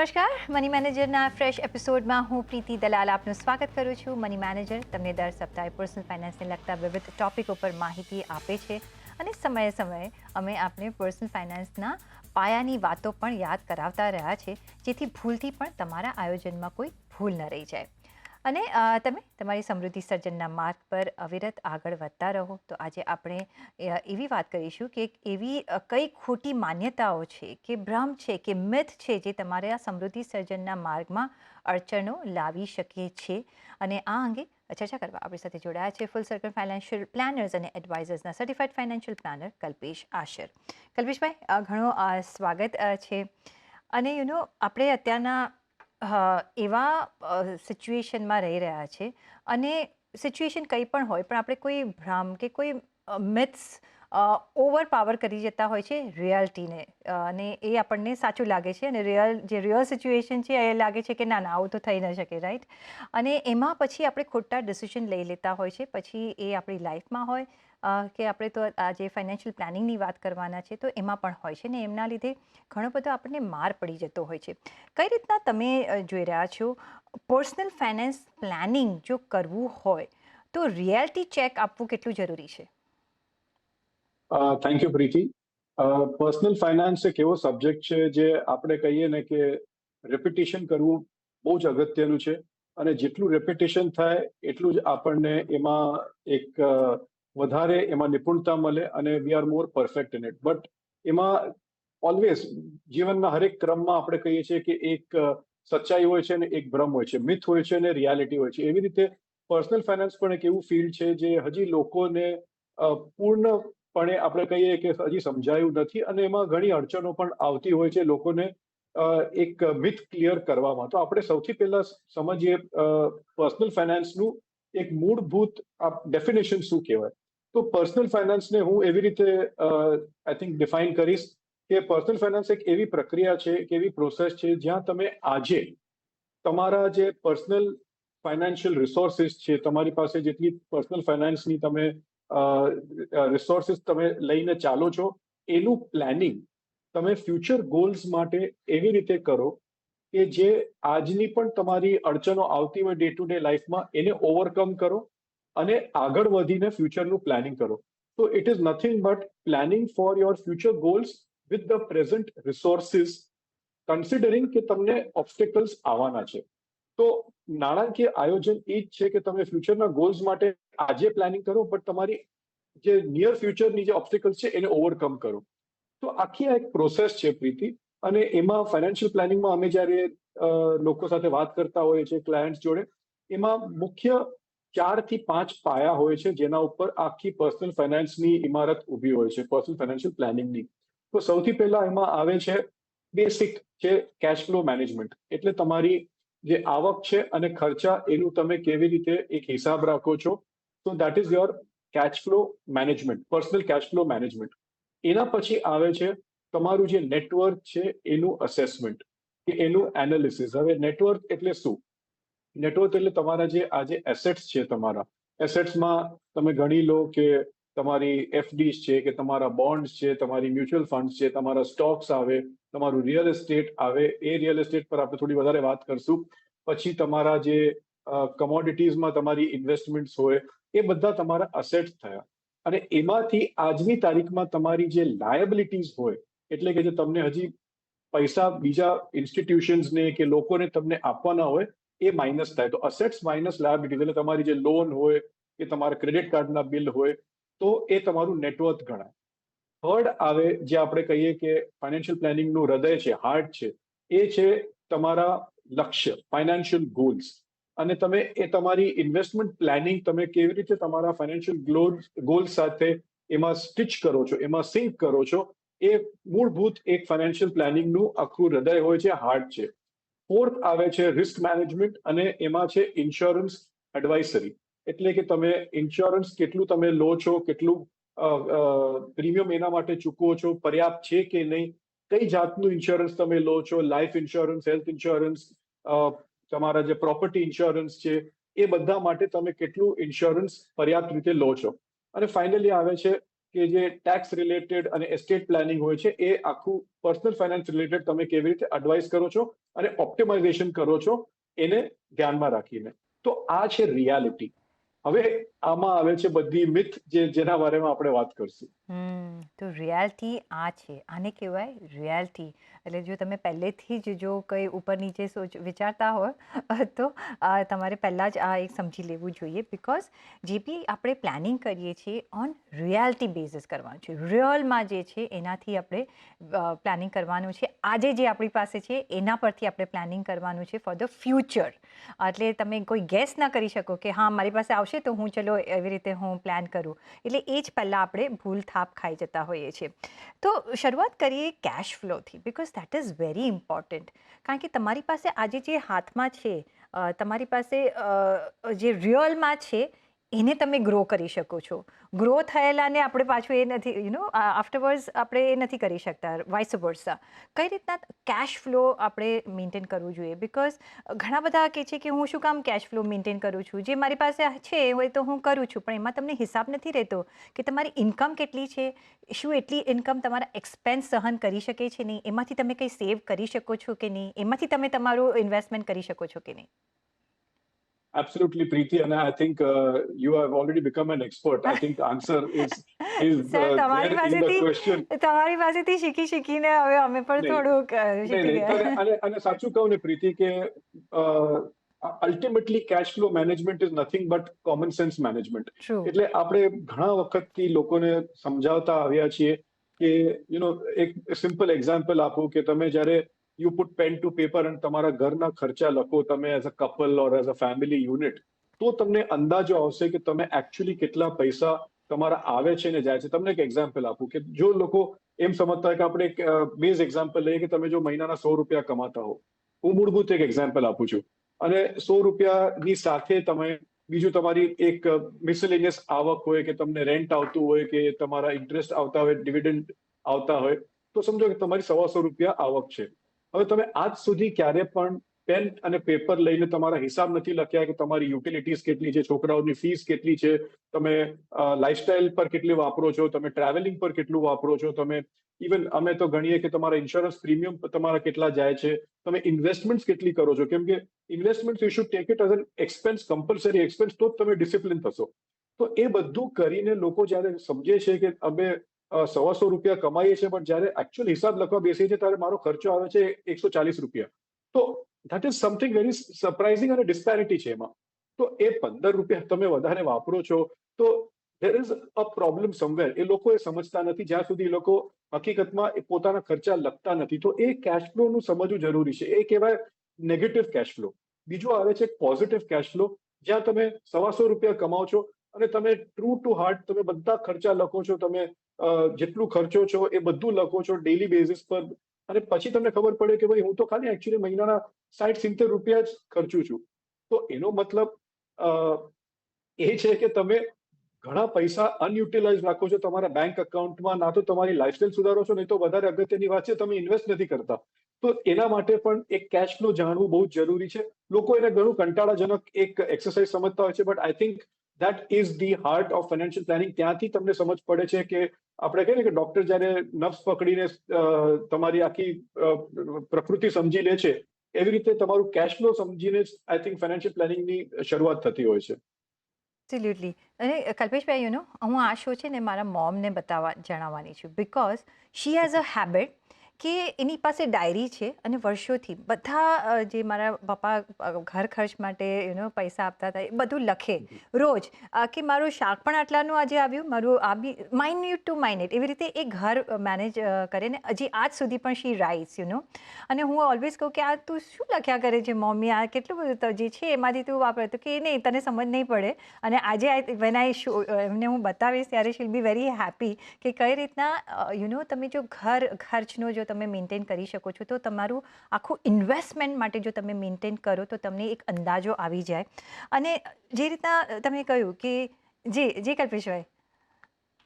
નમસ્કાર, money મેનેજરના fresh એપિસોડમાં હું પ્રીતિ દલાલ આપનું સ્વાગત કરું છું. મની મેનેજર તમને દર સપ્તાહે પર્સનલ ફાઇનાન્સને લગતા વિવિધ ટોપિક ઉપર માહિતી આપે છે અને સમયે સમયે અમે આપને પર્સનલ ફાઇનાન્સના પાયાની વાતો પણ યાદ કરાવતા રહ્યા છે, જેથી ભૂલથી પણ તમારા આયોજનમાં કોઈ ભૂલ ન રહી જાય અને તમે તમારી સમૃદ્ધિ સર્જનના માર્ગ પર અવિરત આગળ વધતા રહો. તો આજે આપણે એવી વાત કરીશું કે એવી કઈ ખોટી માન્યતાઓ છે કે ભ્રમ છે કે મિથ છે જે તમારા સમૃદ્ધિ સર્જનના માર્ગમાં અડચણો લાવી શકે છે. અને આ અંગે ચર્ચા કરવા આપણી સાથે જોડાયા છે ફૂલ સર્કલ ફાઇનાન્શિયલ પ્લાનર્સ અને એડવાઇઝર્સના certified financial planar Kalpesh Ashar. Kalpeshbhai, ઘણો સ્વાગત છે. અને આપણે અત્યારના એવા સિચ્યુએશનમાં રહી રહ્યા છે અને સિચ્યુએશન કંઈ પણ હોય પણ આપણે કોઈ ભ્રમ કે કોઈ મિથ્સ ઓવર પાવર કરી જતા હોય છે રિયાલિટીને, અને એ આપણને સાચું લાગે છે અને રિયલ સિચ્યુએશન છે એ લાગે છે કે ના ના આવું તો થઈ ન શકે, રાઈટ? અને એમાં પછી આપણે ખોટા ડિસિઝન લઈ લેતા હોય છે. પછી એ આપણી લાઈફમાં હોય કે આપણે તો આજે ફાઇનાન્શિયલ પ્લાનિંગની વાત કરવાના છે તો એમાં પણ હોય છે ને એમના લીધે ઘણો બધો આપણને માર પડી જતો હોય છે. કઈ રીતના તમે જોઈ રહ્યા છો પર્સનલ ફાઇનાન્સ પ્લાનિંગ જો કરવું હોય તો રિયાલિટી ચેક આપવું કેટલું જરૂરી છે? Thank you Preeti. Personal finance એક એવો સબ્જેક્ટ છે જે આપણે કહીએ ને કે રેપિટેશન કરવું બહુ જ અગત્યનું છે. અને જેટલું રેપિટેશન થાય એટલું જ આપણને એમાં એક વધારે એમાં નિપુણતા મળે અને we are more perfect in it. But એમાં ઓલવેઝ જીવનના હરેક ક્રમમાં આપણે કહીએ છીએ કે એક સચ્ચાઈ હોય છે ને એક ભ્રમ હોય છે, મિથ હોય છે ને રિયાલિટી હોય છે. એવી રીતે પર્સનલ ફાઇનાન્સ પણ એક એવું ફિલ્ડ છે જે હજી લોકોને પૂર્ણપણે આપણે કહીએ કે હજી સમજાયું નથી અને એમાં ઘણી અડચણો પણ આવતી હોય છે લોકોને એક મિથ ક્લિયર કરવામાં. તો આપણે સૌથી પહેલા સમજીએ પર્સનલ ફાઇનાન્સનું એક મૂળભૂત ડેફિનેશન શું કહેવાય. તો પર્સનલ ફાઇનાન્સને હું એવી રીતે આઈ થિંક ડિફાઇન કરીશ કે પર્સનલ ફાઇનાન્સ એક એવી પ્રક્રિયા છે, એક એવી પ્રોસેસ છે જ્યાં તમે આજે તમારા જે પર્સનલ ફાઇનાન્શિયલ રિસોર્સિસ છે, તમારી પાસે જેટલી પર્સનલ ફાઇનાન્સની તમે રિસોર્સિસ તમે લઈને ચાલો છો, એનું પ્લાનિંગ તમે ફ્યુચર ગોલ્સ માટે એવી રીતે કરો કે જે આજની પણ તમારી અડચણો આવતી હોય ડે ટુ ડે લાઈફમાં એને ઓવરકમ કરો અને આગળ વધીને ફ્યુચરનું પ્લાનિંગ કરો. તો it is nothing but planning for your future goals with the present resources, considering કે તમને ઓબ્સ્ટેકલ્સ આવવાના છે. તો નાણાકીય આયોજન એ જ છે કે તમે ફ્યુચરના ગોલ્સ માટે આજે પ્લાનિંગ કરો, બટ તમારી જે નિયર ફ્યુચરની જે ઓબ્સ્ટેકલ્સ છે એને ઓવરકમ કરો. તો આખી આ એક પ્રોસેસ છે પ્રીતિ. અને એમાં ફાઇનાન્શિયલ પ્લાનિંગમાં અમે જ્યારે લોકો સાથે વાત કરતા હોઈએ છીએ ક્લાયન્ટ્સ જોડે, એમાં મુખ્ય 4 થી 5 પાયા હોય છે જેના ઉપર આખી પર્સનલ ફાઇનાન્સની ઇમારત ઊભી હોય છે, પર્સનલ ફાઇનાન્શિયલ પ્લાનિંગની. તો સૌથી પહેલા એમાં આવે છે બેસિક, છે કેશ ફ્લો મેનેજમેન્ટ. એટલે તમારી જે આવક છે અને ખર્ચા એનું તમે કેવી રીતે એક હિસાબ રાખો છો. તો that is your cash flow management, personal cash flow management. એના પછી આવે છે તમારું જે નેટવર્ક છે એનું અસેસમેન્ટ, કે એનું એનાલિસિસ. હવે નેટવર્ક એટલે શું? નેટવર્ક એટલે તમારા જે આજે એસેટ્સ છે, તમારા એસેટ્સમાં તમે ગણી લો કે તમારી એફડીસ છે, કે તમારા બોન્ડ્સ છે, તમારી મ્યુચ્યુઅલ ફંડ્સ છે, તમારા સ્ટોક્સ આવે, તમારું રિયલ એસ્ટેટ આવે. એ રિયલ એસ્ટેટ પર આપણે થોડી વધારે વાત કરશું. પછી તમારા જે કમોડિટીઝમાં તમારી ઇન્વેસ્ટમેન્ટ્સ હોય, એ બધા તમારા અસેટ્સ થયા. અને એમાંથી આજની તારીખમાં તમારી જે લાયબિલિટીઝ હોય, એટલે કે જે તમને હજી પૈસા બીજા ઇન્સ્ટિટ્યુશન્સને કે લોકોને તમને આપવાના હોય, એ માઇનસ થાય. તો અસેટ્સ માઇનસ લાયબિલિટીઝ એટલે તમારી જે લોન હોય કે તમારા ક્રેડિટ કાર્ડના બિલ હોય, તો એ તમારું નેટવર્થ ગણાય. થર્ડ આવે જે આપણે કહીએ કે ફાઇનાન્શિયલ પ્લાનિંગનું હૃદય છે, હાર્ટ છે, એ છે તમારા લક્ષ્ય, ફાઇનાન્શિયલ ગોલ્સ. અને તમે એ તમારી ઇન્વેસ્ટમેન્ટ પ્લાનિંગ તમે કેવી રીતે તમારા ફાઇનાન્શિયલ ગોલ્સ સાથે એમાં સ્ટિચ કરો છો, એમાં સિંક કરો છો, એ મૂળભૂત એક ફાઇનાન્શિયલ પ્લાનિંગનું આખું હૃદય હોય છે, હાર્ટ છે. ફોર્થ આવે છે રિસ્ક મેનેજમેન્ટ, અને એમાં છે ઇન્સ્યોરન્સ એડવાઇસરી. એટલે કે તમે ઇન્સ્યોરન્સ કેટલું તમે લો છો, કેટલું પ્રીમિયમ એના માટે ચૂકવો છો, પર્યાપ્ત છે કે નહીં, કઈ જાતનું ઇન્સ્યોરન્સ તમે લો છો, લાઈફ ઇન્સ્યોરન્સ, હેલ્થ ઇન્સ્યોરન્સ, તમારા જે પ્રોપર્ટી ઇન્સ્યોરન્સ છે, એ બધા માટે તમે કેટલું ઇન્સ્યોરન્સ પર્યાપ્ત રીતે લો છો. અને ફાઇનલી આવે છે કે જે ટેક્સ રિલેટેડ અને એસ્ટેટ પ્લાનિંગ હોય છે, એ આખું પર્સનલ ફાઇનાન્સ રિલેટેડ તમે કેવી રીતે એડવાઇસ કરો છો અને ઓપ્ટિમાઇઝેશન કરો છો એને ધ્યાનમાં રાખીને. તો આ છે રિયાલિટી. હવે આમાં આવે છે બધી મિથ જેના બારેમાં આપણે વાત કરશું. તો રિયાલિટી આ છે, આને કહેવાય રિયાલિટી. એટલે જો તમે પહેલેથી જ જો કંઈ ઉપર નીચે વિચારતા હોય તો તમારે પહેલાં જ આ એક સમજી લેવું જોઈએ. બિકોઝ જે બી આપણે પ્લાનિંગ કરીએ છીએ ઓન રિયાલિટી બેઝિસ કરવાનું છે, રિયલમાં જે છે એનાથી આપણે પ્લાનિંગ કરવાનું છે. આજે જે આપણી પાસે છે એના પરથી આપણે પ્લાનિંગ કરવાનું છે ફોર ધ ફ્યુચર. એટલે તમે કોઈ ગેસ ના કરી શકો કે હા મારી પાસે આવશે તો હું ચલો એવી રીતે હું પ્લાન કરું. એટલે એ જ પહેલાં આપણે ભૂલ થાપ ખાઈ જતા હોઈએ છીએ. તો શરૂઆત કરીએ કેશ ફ્લોથી, because that is very important. કારણ કે તમારી પાસે આજે જે હાથમાં છે, તમારી પાસે જે રિયલમાં છે એને તમે ગ્રો કરી શકો છો. ગ્રો થયેલાને આપણે પાછું એ નથી આફ્ટરવર્ડ્સ આપણે એ નથી કરી શકતા, વાઇસ વર્સા. કઈ રીતના કેશ ફ્લો આપણે મેન્ટેન કરવું જોઈએ? બિકોઝ ઘણા બધા કહે છે કે હું શું કામ કેશ ફ્લો મેન્ટેન કરું છું, જે મારી પાસે છે હોય તો હું કરું છું, પણ એમાં તમને હિસાબ નથી રહેતો કે તમારી ઇન્કમ કેટલી છે, શું એટલી ઇન્કમ તમારા એક્સપેન્સ સહન કરી શકે છે નહીં, એમાંથી તમે કંઈ સેવ કરી શકો છો કે નહીં, એમાંથી તમે તમારું ઇન્વેસ્ટમેન્ટ કરી શકો છો કે નહીં. Absolutely, Preeti, and I think you have already become an expert. I think the answer is sir there in the question. તમારી પાસેથી શીખીને હવે અમે પણ નહીં, થોડુંક શીખી નહીં, ગયા. અને સાચું કહું ને પ્રીતિ કે ultimately cash flow management is nothing but common sense management. True. એટલે આપણે ઘણા વખતથી લોકોને સમજાવતા આવ્યા છીએ કે એક સિમ્પલ એક્ઝામ્પલ આપું કે તમે જ્યારે you put pen to paper અને તમારા ઘરના ખર્ચા લખો તમે as a couple or as a family unit, તો તમને અંદાજો આવશે કે તમે એકચ્યુઅલી કેટલા પૈસા તમારા આવે છે ને જાય છે. તમને એક એક્ઝામ્પલ આપું કે જો લોકો એમ સમજતા હોય કે આપણે એક બેઝ એક્ઝામ્પલ લઈએ કે તમે જો મહિનાના 100 રૂપિયા કમાતા હો, હું મૂળભૂત એક એક્ઝામ્પલ આપું છું, અને 100 રૂપિયાની સાથે તમે બીજું તમારી એક મિસલેનિયસ આવક હોય કે તમને રેન્ટ આવતું હોય કે તમારા ઇન્ટરેસ્ટ આવતા હોય, ડિવિડન્ડ આવતા હોય, તો સમજો કે તમારી 125 રૂપિયા આવક છે. હવે તમે આજ સુધી ક્યારે પણ પેન અને પેપર લઈને તમારા હિસાબ નથી લખ્યા કે તમારી યુટિલિટીઝ કેટલી છે, છોકરાઓની ફીસ કેટલી છે, તમે લાઇફસ્ટાઇલ પર કેટલી વાપરો છો, તમે ટ્રાવેલિંગ પર કેટલું વાપરો છો, તમે ઇવન અમે તો ગણીએ કે તમારા ઇન્સ્યોરન્સ પ્રીમિયમ તમારા કેટલા જાય છે, તમે ઇન્વેસ્ટમેન્ટ કેટલી કરો છો. કેમ કે investment you should take it as an expense, compulsory expense, તો જ તમે ડિસિપ્લિન થશો. તો એ બધું કરીને લોકો જ્યારે સમજે છે કે અમે 125 રૂપિયા કમાઈએ છીએ, પણ જ્યારે એકચ્યુઅલ હિસાબ લખવા બેસીએ છીએ ત્યારે મારો ખર્ચો આવે છે 140 રૂપિયા. તો that is something very surprising અને ડિસ્પેરિટી છે એમાં. તો એ 15 રૂપિયા તમે વધારે વાપરો છો તો there is a problem somewhere. એ લોકો એ સમજતા નથી જ્યાં સુધી એ લોકો હકીકતમાં એ પોતાના ખર્ચા લખતા નથી. તો એ કેશ ફ્લોનું સમજવું જરૂરી છે. એ કહેવાય નેગેટિવ કેશ ફ્લો. બીજું આવે છે પોઝિટિવ કેશ ફ્લો, જ્યાં તમે 125 રૂપિયા કમાઓ છો અને તમે ટ્રુ ટુ હાર્ટ તમે બધા ખર્ચા લખો છો, તમે જેટલું ખર્ચો છો એ બધું લખો છો ડેલી બેઝિસ પર, અને પછી તમને ખબર પડે કે ભાઈ હું તો ખાલી એકચ્યુઅલી મહિનાના 60-70 રૂપિયા જ ખર્ચું છું. તો એનો મતલબ એ છે કે તમે ઘણા પૈસા અનયુટિલાઇઝ રાખો છો તમારા બેંક એકાઉન્ટમાં. ના તો તમારી લાઇફસ્ટાઇલ સુધારો છો, નહીં તો વધારે અગત્યની વાત છે તમે ઇન્વેસ્ટ નથી કરતા. તો એના માટે પણ એક કેશ ફ્લો જાણવું બહુ જ જરૂરી છે. લોકો એને ઘણું કંટાળાજનક એક એક્સરસાઇઝ સમજતા હોય છે, but I think that is the heart of financial planning. ત્યાંથી તમને સમજ પડે છે કે આપણે કહીએ ને કે ડોક્ટર જ્યારે નર્વ્સ પકડીને તમારી આખી પ્રકૃતિ સમજી લે છે, એવી રીતે તમારું કેશ ફ્લો સમજીને જ આઈ થિંક ફાઇનાન્શિયલ પ્લાનિંગની શરૂઆત થતી હોય છે. એબ્સોલ્યુટલી. અને કલ્પેશભાઈ હું આ શો છે ને મારા મોમને જણાવવાની છું, because she has a habit કે એની પાસે ડાયરી છે અને વર્ષોથી બધા જે મારા પપ્પા ઘર ખર્ચ માટે પૈસા આપતા હતા એ બધું લખે રોજ, કે મારું શાક પણ આટલાનું આજે આવ્યું, મારું આ બી માઇન્યુટ ટુ માઇન્યુટ એવી રીતે એ ઘર મેનેજ કરે ને હજી આજ સુધી પણ શી રાઇટ્સ અને હું ઓલવેઝ કહું કે આ તું શું લખ્યા કરે છે મમ્મી, આ કેટલું બધું તો જે છે એમાંથી તું વાપરે, તો કે નહીં તને સમજ નહીં પડે. અને આજે વેન આઈ શો એમને હું બતાવીશ ત્યારે she will be very happy કે કઈ રીતના તમે જો ઘર ખર્ચનો જો તમે મેન્ટેન કરી શકો છો તો તમારું આખું ઇન્વેસ્ટમેન્ટ માટે જો તમે મેન્ટેન કરો તો તમને એક અંદાજો આવી જાય. અને જે રીતના તમે કહ્યું કે જે Kalpeshbhai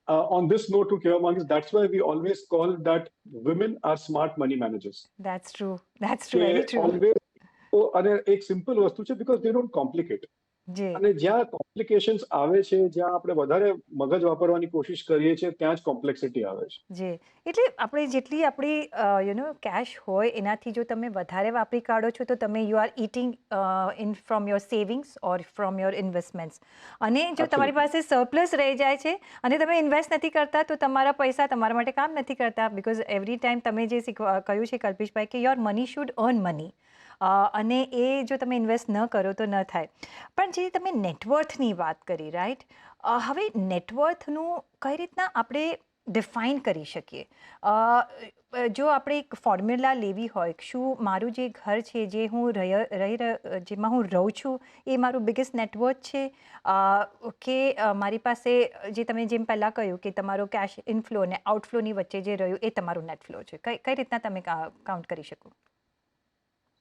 On this note, to kehwa માંગીશ, that's why we always call that women are smart money managers. That's true, very true. Always, અને એક સિમ્પલ વસ્તુ છે because they don't complicate. જી અને જ્યાં કોમ્પ્લિકેશન્સ આવે છે, જ્યાં આપણે વધારે મગજ વાપરવાની કોશિશ કરીએ છીએ, ત્યાં જ કોમ્પ્લેક્સિટી આવે છે. જી એટલે આપણે જેટલી આપણી કેશ હોય એનાથી જો તમે વધારે વાપરી કાઢો છો તો તમે you are eating in from your savings or from your investments. અને જો તમારી એબ્સોલ્યુટલી. પાસે સરપ્લસ રહી જાય છે અને તમે ઇન્વેસ્ટ નથી કરતા તો તમારા પૈસા તમારા માટે કામ નથી કરતા, બિકોઝ એવરી ટાઈમ તમે જે કહ્યું છે કલ્પેશભાઈ કે your money should earn money, અને એ જો તમે ઇન્વેસ્ટ ન કરો તો ન થાય. પણ જે તમે નેટવર્થની વાત કરી, રાઈટ, હવે નેટવર્થનું કઈ રીતના આપણે ડિફાઇન કરી શકીએ? જો આપણે એક ફોર્મ્યુલા લેવી હોય, શું મારું જે ઘર છે, જે હું જેમાં હું રહું છું, એ મારું બિગેસ્ટ નેટવર્થ છે, કે મારી પાસે જે તમે જેમ પહેલાં કહ્યું કે તમારો કેશ ઇનફ્લો અને આઉટફ્લોની વચ્ચે જે રહ્યું એ તમારું નેટ ફ્લો છે, કઈ રીતના તમે કાઉન્ટ કરી શકો?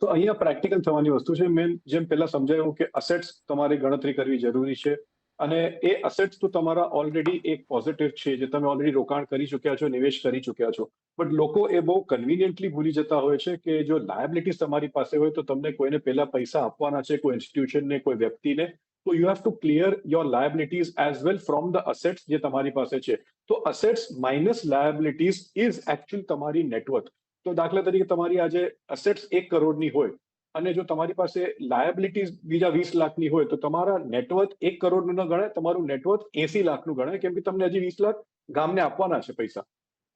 તો અહીંયા પ્રેક્ટિકલ થવાની વસ્તુ છે. મેં જેમ પહેલા સમજાવ્યું કે અસેટ્સ તમારી ગણતરી કરવી જરૂરી છે, અને એ અસેટ્સ તો તમારા ઓલરેડી એક પોઝિટિવ છે, જે તમે ઓલરેડી રોકાણ કરી ચૂક્યા છો, નિવેશ કરી ચૂક્યા છો. બટ લોકો એ બહુ કન્વિનિયન્ટલી ભૂલી જતા હોય છે કે જો લાયબિલિટીઝ તમારી પાસે હોય તો તમને કોઈને પહેલા પૈસા આપવાના છે, કોઈ ઇન્સ્ટિટ્યુશનને, કોઈ વ્યક્તિને, તો you have to clear your liabilities as well from the assets જે તમારી પાસે છે. તો assets minus liabilities is actual તમારી નેટવર્થ. તો દાખલા તરીકે તમારી આજે અસેટ્સ 1 કરોડની હોય અને જો તમારી પાસે લાયબિલિટીઝ બીજા 20 લાખની હોય, તો તમારા નેટવર્થ 1 કરોડનું ન ગણાય, તમારું નેટવર્થ 80 લાખનું ગણાય, કેમ કે તમને હજી 20 લાખ ગામને આપવાના છે પૈસા.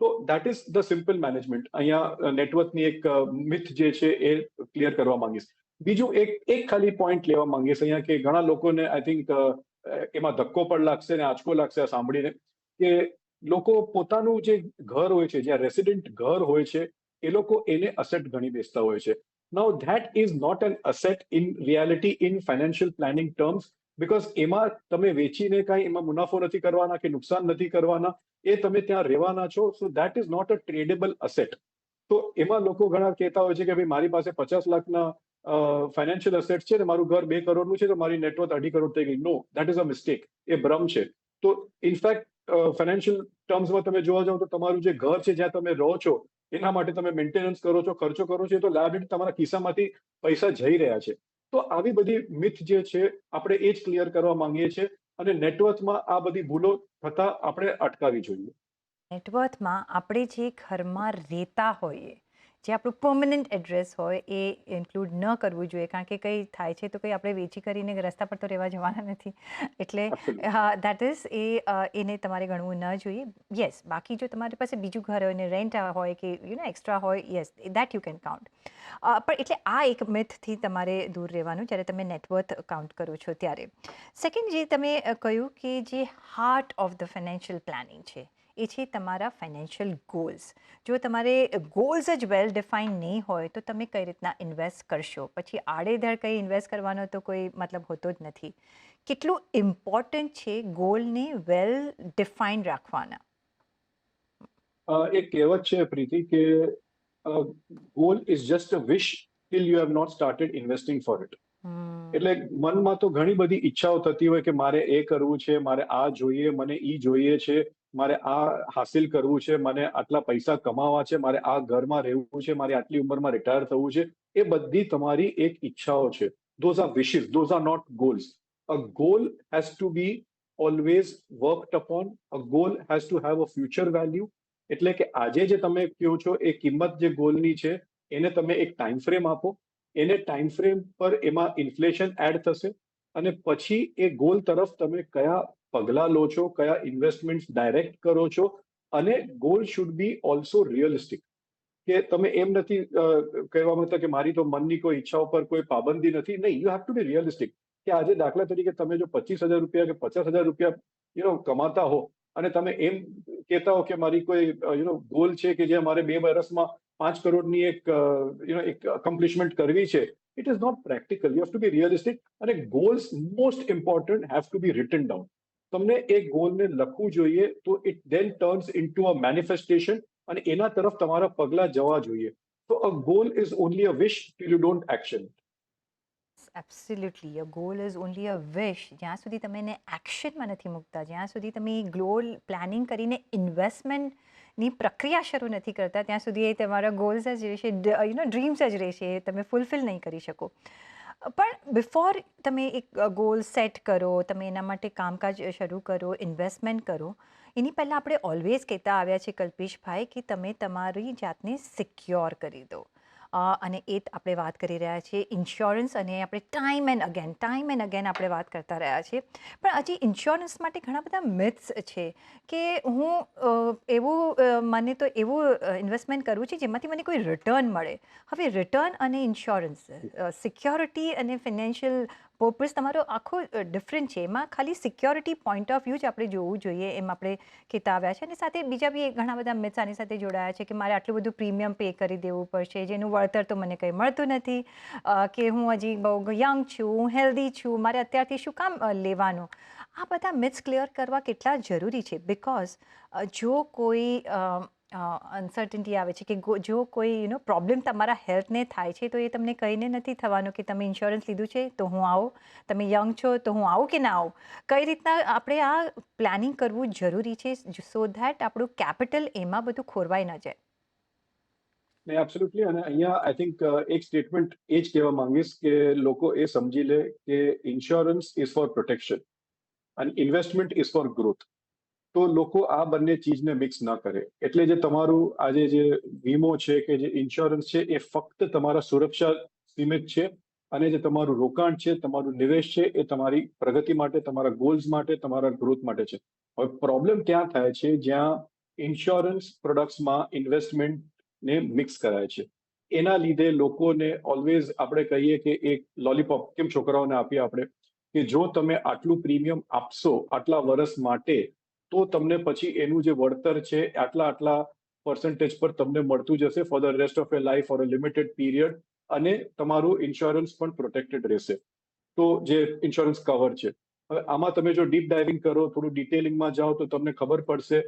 તો that is the simple management. અહીંયા નેટવર્થની એક મિથ જે છે એ ક્લિયર કરવા માંગીશ. બીજું એક ખાલી પોઈન્ટ લેવા માંગીશ અહીંયા, કે ઘણા લોકોને આઈ થિંક એમાં ધક્કો પણ લાગશે ને આંચકો લાગશે આ સાંભળીને, કે લોકો પોતાનું જે ઘર હોય છે, જ્યાં રેસિડેન્ટ ઘર હોય છે, એ લોકો એને અસેટ ગણી બેસતા હોય છે. Now that is not an asset in reality in financial planning terms, because એમાં તમે વેચીને કાંઈ એમાં મુનાફો નથી કરવાના કે નુકસાન નથી કરવાના, એ તમે ત્યાં રહેવાના છો. So that is not a tradable asset. તો એમાં લોકો ઘણા કહેતા હોય છે કે ભાઈ મારી પાસે 50 લાખના ફાઇનાન્શિયલ અસેટ છે ને મારું ઘર 2 કરોડનું છે તો મારી નેટવર્થ 2.5 કરોડ થઈ ગઈ. નો, દેટ ઇઝ અ મિસ્ટેક. એ ભ્રમ છે. તો ઇનફેક્ટ ફાઇનાન્શિયલ ટર્મ્સમાં તમે જોવા જાઓ તો તમારું જે ઘર છે, જ્યાં તમે રહો છો, એના માટે તમે મેન્ટેનન્સ કરો છો, ખર્ચો કરો છો, તો લાયબિલિટી તમારા ખિસ્સામાંથી પૈસા જઈ રહ્યા છે. તો આવી બધી મિથ જે છે, આપણે એ જ ક્લિયર કરવા માંગીએ છીએ, અને નેટવર્થમાં આ બધી ભૂલો થતા આપણે અટકાવી જોઈએ. નેટવર્થમાં આપણે જે ઘરમાં રહેતા હોઈએ, જે આપણું પરમનન્ટ એડ્રેસ હોય, એ ઇન્ક્લુડ ન કરવું જોઈએ, કારણ કે કંઈ થાય છે તો કંઈ આપણે વેચી કરીને રસ્તા પર તો રહેવા જવાના નથી. એટલે Absolutely. દેટ ઇઝ એને તમારે ગણવું ન જોઈએ. યસ, બાકી જો તમારી પાસે બીજું ઘર હોય ને રેન્ટ હોય કે એક્સ્ટ્રા હોય, yes, that you can count. પણ એટલે આ એક મિથથી તમારે દૂર રહેવાનું જ્યારે તમે નેટવર્થ કાઉન્ટ કરો છો ત્યારે. સેકન્ડ, જે તમે કહ્યું કે જે heart of the financial planning છે, એ છે તમારા ફાઇનાન્શિયલ ગોલ્સ. જો તમારે ગોલ્સ જ વેલ ડિફાઇન નહીં હોય તો તમે કઈ રીતના ઇન્વેસ્ટ કરશો? પછી આડેધડ કંઈ ઇન્વેસ્ટ કરવાનો તો કોઈ મતલબ હોતો જ નથી. કેટલું ઇમ્પોર્ટન્ટ છે ગોલને વેલ ડિફાઇન રાખવાના? એક કહેવત છે પ્રીતિ, કે goal is just a wish till you have not started investing for it. એટલે મનમાં તો ઘણી બધી ઈચ્છાઓ થતી હોય કે મારે એ કરવું છે, મારે આ જોઈએ, મને ઈ જોઈએ છે, મારે આ હાસિલ કરવું છે, મને આટલા પૈસા કમાવા છે, મારે આ ઘરમાં રહેવું છે, મારે આટલી ઉંમરમાં રિટાયર થવું છે. એ બધી તમારી એક ઈચ્છાઓ છે. Those are wishes, those are not goals. A goal has to be always worked upon. A goal has to have a future value. એટલે કે આજે જે તમે કહો છો એ કિંમત જે ગોલની છે, એને તમે એક ટાઈમ ફ્રેમ આપો. એને ટાઈમ ફ્રેમ પર એમાં ઇન્ફ્લેશન એડ થશે, અને પછી એ ગોલ તરફ તમે કયા પગલા લો છો, કયા ઇન્વેસ્ટમેન્ટ ડાયરેક્ટ કરો છો. અને goal should be also realistic. કે તમે એમ નથી કહેવા માંગતા કે મારી તો મનની કોઈ ઈચ્છા ઉપર કોઈ પાબંદી નથી. નહીં, you have to be realistic. કે આજે દાખલા તરીકે તમે જો 25,000 રૂપિયા કે 50,000 રૂપિયા કમાતા હો, અને તમે એમ કહેતા હો કે મારી કોઈ ગોલ છે કે જે મારે 2 વર્ષમાં 5 કરોડની એક અકમ્પ્લિશમેન્ટ કરવી છે, it is not practical. You have to be realistic. અને goals most important have to be written down. તમને એ ગોલને લખવું જોઈએ, તો it then turns into a manifestation, અને એના તરફ તમારા પગલા જવા જોઈએ. તો a goal is only a wish till you don't action. Absolutely, a goal is only a wish. જ્યાં સુધી તમે એને એક્શનમાં નથી મૂકતા, જ્યાં સુધી તમે એ ગોલ પ્લાનિંગ કરીને ઇન્વેસ્ટમેન્ટની પ્રક્રિયા શરૂ નથી કરતા, ત્યાં સુધી એ તમારા ગોલ્સ જ રહેશે, ડ્રીમ્સ જ રહેશે, એ તમે ફૂલફિલ નહીં કરી શકો. પણ બિફોર તમે એક ગોલ સેટ કરો, તમે એના માટે કામકાજ શરૂ કરો, ઇન્વેસ્ટમેન્ટ કરો, એની પહેલાં આપણે ઓલવેઝ કહેતા આવ્યા છે કલ્પેશભાઈ કે તમે તમારી જાતને સિક્યોર કરી દો. અને એ આપણે વાત કરી રહ્યા છીએ ઇન્સ્યોરન્સ, અને આપણે ટાઈમ એન્ડ અગેન આપણે વાત કરતા રહ્યા છીએ. પણ હજી ઇન્સ્યોરન્સ માટે ઘણા બધા મિથ્સ છે કે મને તો એવું ઇન્વેસ્ટમેન્ટ કરવું છે જેમાંથી મને કોઈ રિટર્ન મળે. હવે રિટર્ન અને ઇન્સ્યોરન્સ, સિક્યોરિટી અને ફિનાન્શિયલ પર્પઝ તમારો આખો ડિફરન્ટ છે. એમાં ખાલી સિક્યોરિટી પોઈન્ટ ઓફ વ્યૂ જ આપણે જોવું જોઈએ એમ આપણે કહેતા આવ્યા છે. અને સાથે બીજા બી ઘણા બધા મિથ્સ આની સાથે જોડાયા છે કે મારે આટલું બધું પ્રીમિયમ પે કરી દેવું પડશે જેનું વળતર તો મને કંઈ મળતું નથી, કે હું હજી બહુ યંગ છું, હું હેલ્ધી છું, મારે અત્યારથી શું કામ લેવાનું. આ બધા મિથ્સ ક્લિયર કરવા કેટલા જરૂરી છે. બિકોઝ જો કોઈ અનસર્ટન્ટી આવે છે કે જો કોઈ પ્રોબ્લેમ તમારા હેલ્થને થાય છે તો એ તમને કહીને નથી થવાનું કે તમે ઇન્સ્યોરન્સ લીધું છે તો હું આવું, તમે યંગ છો તો હું આવું કે ના આવું. કઈ રીતના આપણે આ પ્લાનિંગ કરવું જરૂરી છે સો ધેટ આપણું કેપિટલ એમાં બધું ખોરવાઈ ન જાય. ને એબ્સોલ્યુટલી. અને અહીંયા આઈ થિંક એક સ્ટેટમેન્ટ એ જ કહેવા માંગીશ કે લોકો એ સમજી લે કે ઇન્સ્યોરન્સ ઇઝ ફોર પ્રોટેક્શન અને ઇન્વેસ્ટમેન્ટ ઇઝ ફોર ગ્રોથ. તો લોકો આ બંને ચીજને મિક્સ ના કરે. એટલે જે તમારું આજે જે વીમો છે કે જે ઇન્સ્યોરન્સ છે એ ફક્ત તમારા સુરક્ષા સીમિત છે, અને જે તમારું રોકાણ છે, તમારું નિવેશ છે, એ તમારી પ્રગતિ માટે, તમારા ગોલ્સ માટે, તમારા ગ્રોથ માટે છે. હવે પ્રોબ્લેમ ત્યાં થાય છે જ્યાં ઇન્સ્યોરન્સ પ્રોડક્ટ્સમાં ઇન્વેસ્ટમેન્ટને મિક્સ કરાય છે. એના લીધે લોકોને ઓલવેઝ આપણે કહીએ કે એક લોલીપોપ કેમ છોકરાઓને આપીએ આપણે, કે જો તમે આટલું પ્રીમિયમ આપશો આટલા વર્ષ માટે તો તમને પછી એનું જે વળતર છે આટલા પર્સન્ટેજ પર તમને મળતું જશે for the rest of your life for a limited period, અને તમારું ઇન્સ્યોરન્સ પણ પ્રોટેક્ટેડ રહેશે. તો જે ઇન્સ્યોરન્સ કવર છે. હવે આમાં તમે જો ડીપ ડાઇવિંગ કરો, થોડું ડિટેલિંગમાં જાઓ તો તમને ખબર પડશે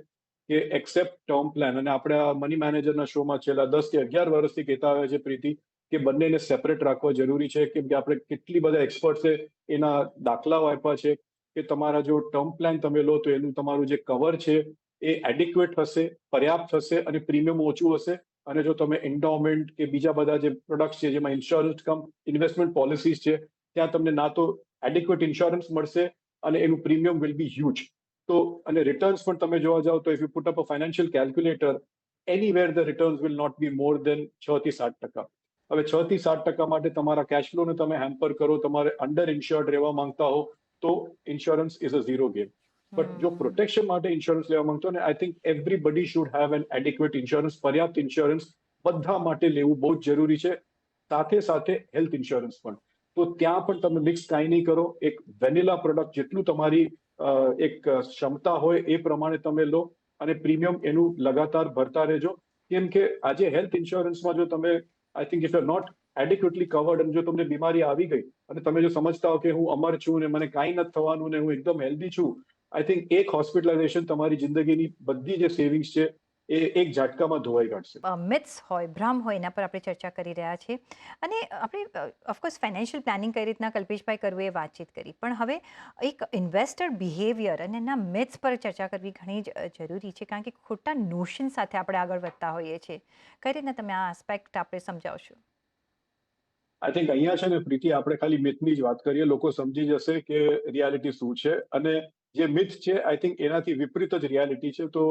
કે એક્સેપ્ટ ટર્મ પ્લાન, અને આપણે આ મની મેનેજરના શોમાં છેલ્લા 10 કે 11 વર્ષથી કહેતા આવ્યા છે પ્રીતિ કે બંનેને સેપરેટ રાખવા જરૂરી છે, કેમ કે આપણે કેટલી બધા એક્સપર્ટ્સે એના દાખલાઓ આપ્યા છે કે તમારા જો ટર્મ પ્લાન તમે લો તો એનું તમારું જે કવર છે એ એડિક્વેટ હશે, પર્યાપ્ત હશે અને પ્રીમિયમ ઓછું હશે. અને જો તમે એન્ડોમેન્ટ કે બીજા બધા જે પ્રોડક્ટ્સ છે જેમાં ઇન્સ્યોરન્સ કમ ઇન્વેસ્ટમેન્ટ પોલિસીઝ છે ત્યાં તમને ના તો એડિક્વેટ ઇન્સ્યોરન્સ મળશે અને એનું પ્રીમિયમ વિલ બી હ્યુજ. તો અને રિટર્ન્સ પણ તમે જોવા જાઓ તો if you put up a financial calculator, anywhere the returns will not be more than 6 થી 7%. હવે 6 થી 7% માટે તમારા કેશ ફ્લોને તમે હેમ્પર કરો, તમારે અંડર ઇન્શ્યોર્ડ રહેવા માંગતા હો તો insurance is a zero game. But જો પ્રોટેક્શન માટે ઇન્સ્યોરન્સ લેવા માંગતો ને I think everybody should have an adequate insurance, પર્યાપ્ત ઇન્સ્યોરન્સ બધા માટે લેવું બહુ જ જરૂરી છે. સાથે સાથે હેલ્થ ઇન્સ્યોરન્સ પણ. તો ત્યાં પણ તમે મિક્સ કાંઈ નહીં કરો. એક વેનિલા પ્રોડક્ટ જેટલું તમારી એક ક્ષમતા હોય એ પ્રમાણે તમે લો અને પ્રીમિયમ એનું લગાતાર ભરતા રહેજો. કેમ કે આજે હેલ્થ ઇન્સ્યોરન્સમાં જો તમે I think if you not adequately covered અને જો તમને બીમારી આવી ગઈ અને તમે જો સમજતા હો કે હું અમર છું ને મને કાંઈ નથી થવાનું ને હું એકદમ હેલ્ધી છું, આઈ થિંક એક હોસ્પિટલાઇઝેશન તમારી જિંદગીની બધી જે સેવિંગ્સ છે એ એક ઝાટકામાં ધોવાઈ કાઢશે. મિથ્સ હોય, ભ્રમ હોય, એના પર આપણે ચર્ચા કરી રહ્યા છીએ. અને આપણે ઓફકોર્સ ફાઇનાન્શિયલ પ્લાનિંગ કઈ રીતના કલ્પેશભાઈ કરવું એ વાતચીત કરી, પણ હવે એક ઇન્વેસ્ટર બિહેવિયર અને એના મિથ્સ પર ચર્ચા કરવી ઘણી જ જરૂરી છે, કારણ કે ખોટા નોશન સાથે આપણે આગળ વધતા હોઈએ છીએ. કઈ રીતના તમે આ આસ્પેક્ટ આપણે સમજાવશો? આઈ થિંક અહીંયા છે ને પ્રીતિ, આપણે ખાલી મિથની જ વાત કરીએ, લોકો સમજી જશે કે રિયાલિટી શું છે. અને જે મિથ છે આઈ થિંક એનાથી વિપરીત જ રિયાલિટી છે. તો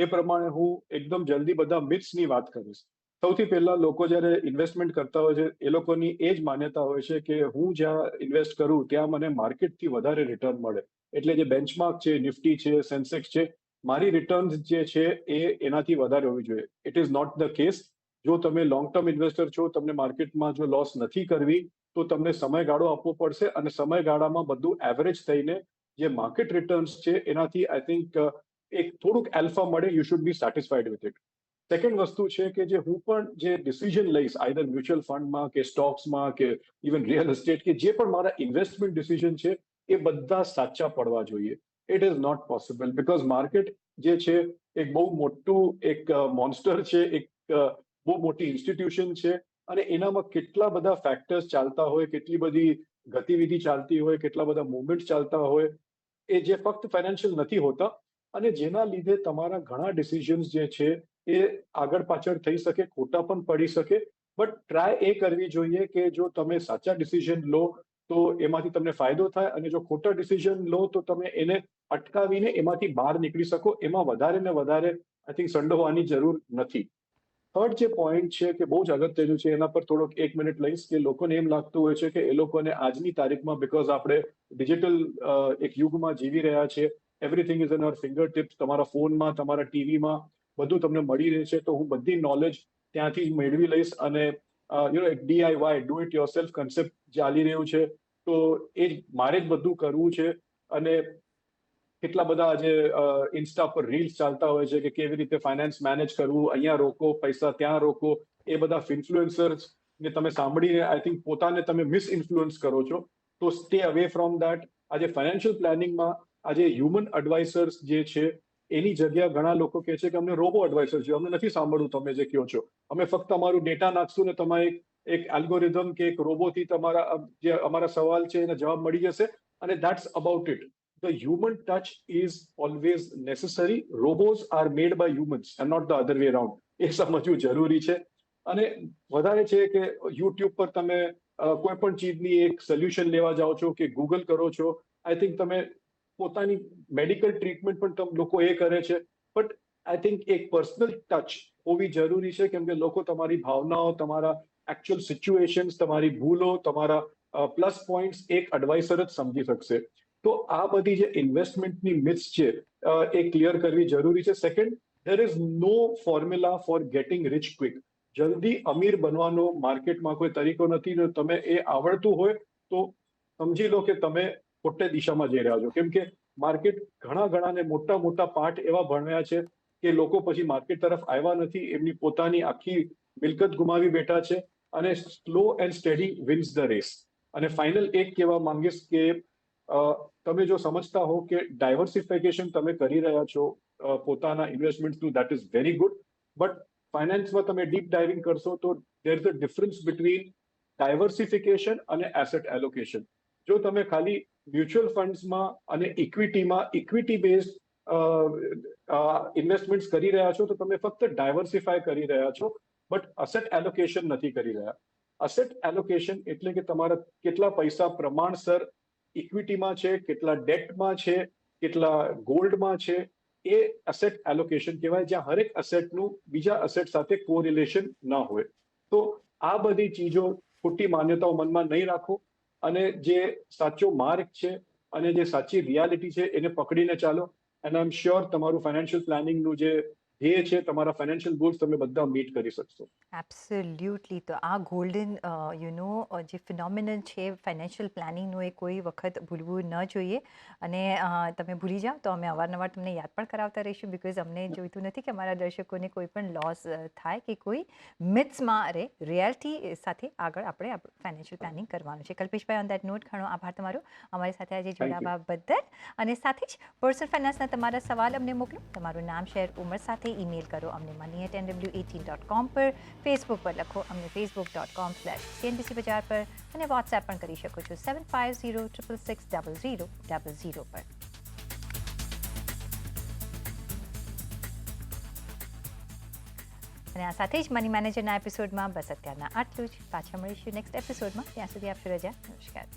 એ પ્રમાણે હું એકદમ જલ્દી બધા મિથ્સની વાત કરીશ. સૌથી પહેલા લોકો જ્યારે ઇન્વેસ્ટમેન્ટ કરતા હોય છે એ લોકોની એ જ માન્યતા હોય છે કે હું જ્યાં ઇન્વેસ્ટ કરું ત્યાં મને માર્કેટથી વધારે રિટર્ન મળે. એટલે જે બેન્ચમાર્ક છે, નિફ્ટી છે, સેન્સેક્સ છે, મારી રિટર્ન્સ જે છે એ એનાથી વધારે હોવી જોઈએ. It is not the case. જો તમે લોંગ ટર્મ ઇન્વેસ્ટર છો, તમને માર્કેટમાં જો લોસ નથી કરવી તો તમને સમયગાળો આપવો પડશે, અને સમયગાળામાં બધું એવરેજ થઈને જે માર્કેટ રિટર્ન્સ છે એનાથી આઈ થિંક એક થોડુંક આલ્ફા મળે, you should be satisfied with it. Second વસ્તુ છે કે જે હું પણ જે ડિસિઝન લઈશ આઈધર મ્યુચ્યુઅલ ફંડમાં કે સ્ટોક્સમાં કે ઇવન રિયલ એસ્ટેટ, કે જે પણ મારા ઇન્વેસ્ટમેન્ટ ડિસિઝન છે એ બધા સાચા પડવા જોઈએ. It is not possible because market જે છે એક બહુ મોટું એક મોન્સ્ટર છે, એક બહુ મોટી ઇન્સ્ટિટ્યુશન છે, અને એનામાં કેટલા બધા ફેક્ટર્સ ચાલતા હોય, કેટલી બધી ગતિવિધિ ચાલતી હોય, કેટલા બધા મુવમેન્ટ ચાલતા હોય, એ જે ફક્ત ફાઇનાન્શિયલ નથી હોતા, અને જેના લીધે તમારા ઘણા ડિસિઝન્સ જે છે એ આગળ પાછળ થઈ શકે, ખોટા પણ પડી શકે. બટ ટ્રાય એ કરવી જોઈએ કે જો તમે સાચા ડિસિઝન લો તો એમાંથી તમને ફાયદો થાય, અને જો ખોટા ડિસિઝન લો તો તમે એને અટકાવીને એમાંથી બહાર નીકળી શકો. એમાં વધારે ને વધારે આઈ થિંક સંડોવાની જરૂર નથી. થર્ડ જે પોઈન્ટ છે કે બહુ જ અગત્યનું છે, એના પર થોડોક 1 મિનિટ લઈશ, કે લોકોને એમ લાગતું હોય છે કે એ લોકોને આજની તારીખમાં, બીકોઝ આપણે ડિજિટલ એક યુગમાં જીવી રહ્યા છે, everything is in our finger tips, તમારા ફોનમાં, તમારા ટીવીમાં બધું તમને મળી રહે છે, તો હું બધી નોલેજ ત્યાંથી મેળવી લઈશ. અને એક DIY do it yourself concept ચાલી રહ્યું છે, તો એ મારે જ બધું કરવું છે. અને કેટલા બધા આજે ઇન્સ્ટા પર રીલ્સ ચાલતા હોય છે કે કેવી રીતે ફાઇનાન્સ મેનેજ કરવું, અહીંયા રોકો પૈસા, ત્યાં રોકો, એ બધા ઇન્ફ્લુએન્સર્સ ને તમે સાંભળીને આઈ થિંક પોતાને તમે મિસ ઇન્ફ્લુઅન્સ કરો છો. તો સ્ટે અવે ફ્રોમ દેટ. આજે ફાઇનાન્શિયલ પ્લાનિંગમાં આજે હ્યુમન એડવાઇસર્સ જે છે એની જગ્યા ઘણા લોકો કહે છે કે અમને રોબો એડવાઇસર છે, અમને નથી સાંભળવું તમે જે કહો છો, અમે ફક્ત અમારું ડેટા નાખશું ને તમારે એક એલ્ગોરિધમ કે એક રોબોથી તમારા જે અમારા સવાલ છે એના જવાબ મળી જશે, અને that's about it. The human touch is always necessary. Robots are made by humans and not the other way around. એ સમજવું જરૂરી છે. અને વધારે છે કે યુટ્યુબ પર તમે કોઈ પણ ચીજની એક સોલ્યુશન લેવા જાઓ છો કે ગૂગલ કરો છો, આઈ થિંક તમે પોતાની મેડિકલ ટ્રીટમેન્ટ પણ લોકો એ કરે છે. બટ આઈ થિંક એક પર્સનલ ટચ હોવી જરૂરી છે, કેમ કે લોકો તમારી ભાવનાઓ, તમારા એકચ્યુઅલ સિચ્યુએશન્સ, તમારી ભૂલો, તમારા પ્લસ પોઈન્ટ્સ એક એડવાઇસર જ સમજી શકશે. તો આ બધી જે ઇન્વેસ્ટમેન્ટની મિથ્સ છે એ ક્લિયર કરવી જરૂરી છે. Second, there is no formula for getting rich quick. જલ્દી અમીર બનવાનો માર્કેટમાં કોઈ તરીકો નથી. જો તમે એ આવડતું હોય તો સમજી લો કે તમે ખોટી દિશામાં જઈ રહ્યા છો, કેમ કે માર્કેટ ઘણા મોટા મોટા પાઠ એવા ભણ્યા છે કે લોકો પછી માર્કેટ તરફ આવ્યા નથી, એમની પોતાની આખી મિલકત ગુમાવી બેઠા છે. અને slow and steady wins the race. અને ફાઇનલ એક કહેવા માંગીશ કે તમે જો સમજતા હો કે ડાયવર્સિફિકેશન તમે કરી રહ્યા છો પોતાના ઇન્વેસ્ટમેન્ટનું, that is very good. But ફાઇનાન્સમાં તમે ડીપ ડાઇવિંગ કરશો તો there is a difference between diversification અને એસેટ એલોકેશન. જો તમે ખાલી મ્યુચ્યુઅલ ફંડ્સમાં અને ઇક્વિટી બેઝડ ઇન્વેસ્ટમેન્ટ્સ કરી રહ્યા છો તો તમે ફક્ત ડાયવર્સિફાય કરી રહ્યા છો, બટ અસેટ એલોકેશન નથી કરી રહ્યા. અસેટ એલોકેશન એટલે કે તમારા કેટલા પૈસા પ્રમાણસર ઇક્વિટીમાં છે, કેટલા ડેટમાં છે, કેટલા ગોલ્ડમાં છે, એ અસેટ એલોકેશન કહેવાય, જ્યાં હરેક અસેટનું બીજા અસેટ સાથે કોરિલેશન ના હોય. તો આ બધી ચીજો, ખોટી માન્યતાઓ મનમાં નહીં રાખો, અને જે સાચો માર્ગ છે અને જે સાચી રિયાલિટી છે એને પકડીને ચાલો. એન્ડ આઈ એમ શ્યોર તમારું ફાઇનાન્શિયલ પ્લાનિંગનું જે ધ્યેય છે, તમારા ફાઇનાન્શિયલ ગોલ્સ તમે બધા મીટ કરી શકશો. એબ્સોલ્યુટલી. તો આ ગોલ્ડન જે ફિનોમિનન છે ફાઇનાન્શિયલ પ્લાનિંગનું, એ કોઈ વખત ભૂલવું ન જોઈએ. અને તમે ભૂલી જાઓ તો અમે અવારનવાર તમને યાદ પણ કરાવતા રહીશું, બિકોઝ અમને જોઈતું નથી કે અમારા દર્શકોને કોઈ પણ લોસ થાય કે કોઈ મિથ્સમાં રહે. રિયાલિટી સાથે આગળ આપણે આપણું ફાઇનાન્શિયલ પ્લાનિંગ કરવાનું છે. કલ્પેશભાઈ, ઓન દેટ નોટ ઘણો આભાર તમારો અમારી સાથે આજે જોડાવા બદલ. અને સાથે જ પર્સનલ ફાઇનાન્સના તમારા સવાલ અમને મોકલો, તમારું નામ, શહેર, ઉંમર સાથે ઈમેલ કરો અમને money@nw18.com પર. ફેસબુક પર લખો અમને facebook.com/CNBC બજાર પર. અને વોટ્સએપ પણ કરી શકો છો 7506660000 પર. અને આ સાથે જ મની મેનેજરના એપિસોડમાં બસ અત્યારના આટલું જ. પાછા મળીશું નેક્સ્ટ એપિસોડમાં. ત્યાં સુધી આપશો રજા. નમસ્કાર.